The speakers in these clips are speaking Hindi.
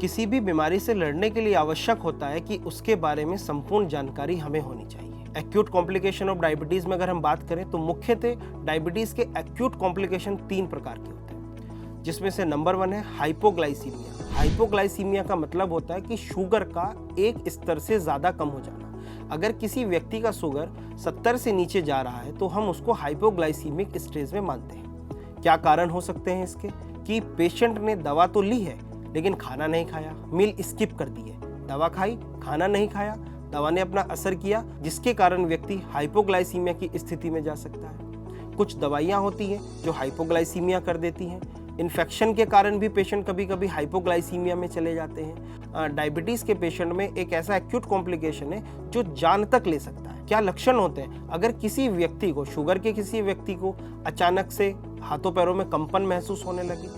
किसी भी बीमारी से लड़ने के लिए आवश्यक होता है कि उसके बारे में संपूर्ण जानकारी हमें होनी चाहिए। एक्यूट कॉम्प्लिकेशन ऑफ डायबिटीज में अगर हम बात करें तो मुख्यतः डायबिटीज के एक्यूट कॉम्प्लिकेशन 3 प्रकार के होते हैं, जिसमें से नंबर 1 है हाइपोग्लाइसीमिया। हाइपोग्लाइसीमिया का मतलब होता है कि शुगर का एक स्तर से ज़्यादा कम हो जाना। अगर किसी व्यक्ति का शुगर 70 से नीचे जा रहा है तो हम उसको हाइपोग्लाइसीमिक स्टेज में मानते हैं। क्या कारण हो सकते हैं इसके? कि पेशेंट ने दवा तो ली है लेकिन खाना नहीं खाया, मील स्किप कर दी है, दवा खाई, खाना नहीं खाया, दवा ने अपना असर किया, जिसके कारण व्यक्ति हाइपोग्लाइसीमिया की स्थिति में जा सकता है। कुछ दवाइयाँ होती हैं जो हाइपोग्लाइसीमिया कर देती हैं। इन्फेक्शन के कारण भी पेशेंट कभी कभी हाइपोग्लाइसीमिया में चले जाते हैं। डायबिटीज़ के पेशेंट में एक ऐसा एक्यूट कॉम्प्लिकेशन है जो जान तक ले सकता है। क्या लक्षण होते हैं? अगर किसी व्यक्ति को, शुगर के किसी व्यक्ति को अचानक से हाथों पैरों में कंपन महसूस होने लगे,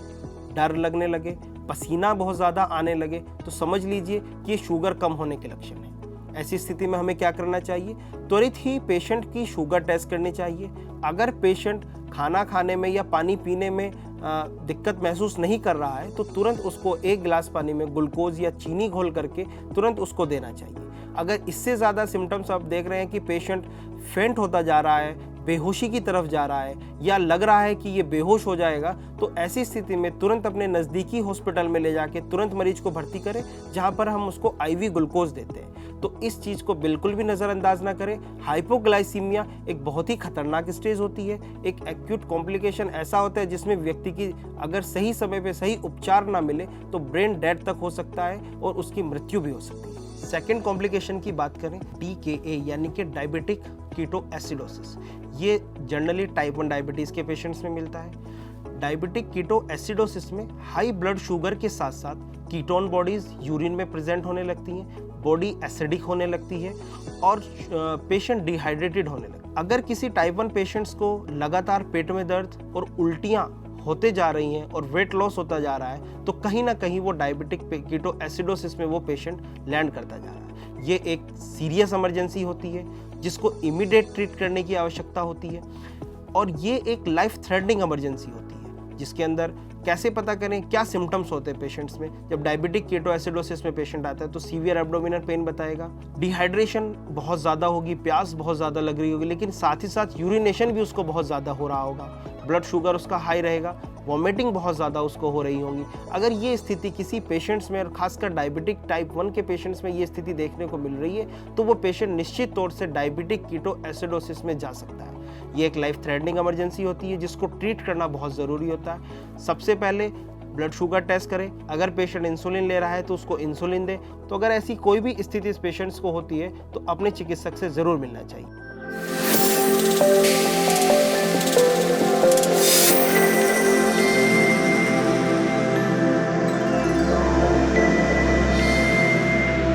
डर लगने लगे, पसीना बहुत ज़्यादा आने लगे, तो समझ लीजिए कि ये शुगर कम होने के लक्षण हैं। ऐसी स्थिति में हमें क्या करना चाहिए? त्वरित ही पेशेंट की शुगर टेस्ट करनी चाहिए। अगर पेशेंट खाना खाने में या पानी पीने में दिक्कत महसूस नहीं कर रहा है तो तुरंत उसको 1 गिलास पानी में ग्लूकोज या चीनी घोल करके तुरंत उसको देना चाहिए। अगर इससे ज़्यादा सिम्टम्स आप देख रहे हैं कि पेशेंट फेंट होता जा रहा है, बेहोशी की तरफ जा रहा है या लग रहा है कि ये बेहोश हो जाएगा, तो ऐसी स्थिति में तुरंत अपने नज़दीकी हॉस्पिटल में ले जाके तुरंत मरीज को भर्ती करें, जहां पर हम उसको आईवी ग्लूकोज देते हैं। तो इस चीज़ को बिल्कुल भी नज़रअंदाज ना करें। हाइपोग्लाइसीमिया एक बहुत ही खतरनाक स्टेज होती है। एक एक्यूट कॉम्प्लिकेशन ऐसा होता है जिसमें व्यक्ति की अगर सही समय पे सही उपचार ना मिले तो ब्रेन डेड तक हो सकता है और उसकी मृत्यु भी हो सकती है। सेकेंड कॉम्प्लिकेशन की बात करें, DKA यानी कि डायबिटिक कीटोएसिडोसिस। ये जनरली टाइप 1 डायबिटीज़ के पेशेंट्स में मिलता है। डायबिटिक कीटोएसिडोसिस में हाई ब्लड शुगर के साथ साथ कीटोन बॉडीज यूरिन में प्रेजेंट होने लगती हैं, बॉडी एसिडिक होने लगती है और पेशेंट डिहाइड्रेटेड होने लगता है। अगर किसी टाइप 1 पेशेंट्स को लगातार पेट में दर्द और उल्टियाँ होते जा रही हैं और वेट लॉस होता जा रहा है तो कहीं ना कहीं वो डायबिटिक कीटोएसिडोसिस में वो पेशेंट लैंड करता जा रहा है। ये एक सीरियस इमरजेंसी होती है जिसको इमीडिएट ट्रीट करने की आवश्यकता होती है और ये एक लाइफ थ्रेटनिंग इमरजेंसी होती है, जिसके अंदर कैसे पता करें क्या सिम्टम्स होते हैं पेशेंट्स में। जब डायबिटिक कीटोएसिडोसिस में पेशेंट आता है तो सीवियर एब्डोमिनल पेन बताएगा, डिहाइड्रेशन बहुत ज़्यादा होगी, प्यास बहुत ज़्यादा लग रही होगी, लेकिन साथ ही साथ यूरिनेशन भी उसको बहुत ज़्यादा हो रहा होगा, ब्लड शुगर उसका हाई रहेगा, वॉमिटिंग बहुत ज़्यादा उसको हो रही होगी। अगर ये स्थिति किसी पेशेंट्स में और खासकर डायबिटिक टाइप 1 के पेशेंट्स में ये स्थिति देखने को मिल रही है तो वो पेशेंट निश्चित तौर से डायबिटिक कीटोएसिडोसिस में जा सकता है। ये एक लाइफ थ्रेटनिंग इमरजेंसी होती है जिसको ट्रीट करना बहुत ज़रूरी होता है। सबसे पहले ब्लड शुगर टेस्ट करें। अगर पेशेंट इंसुलिन ले रहा है तो उसको इंसुलिन दें। तो अगर ऐसी कोई भी स्थिति इस पेशेंट्स को होती है तो अपने चिकित्सक से ज़रूर मिलना चाहिए।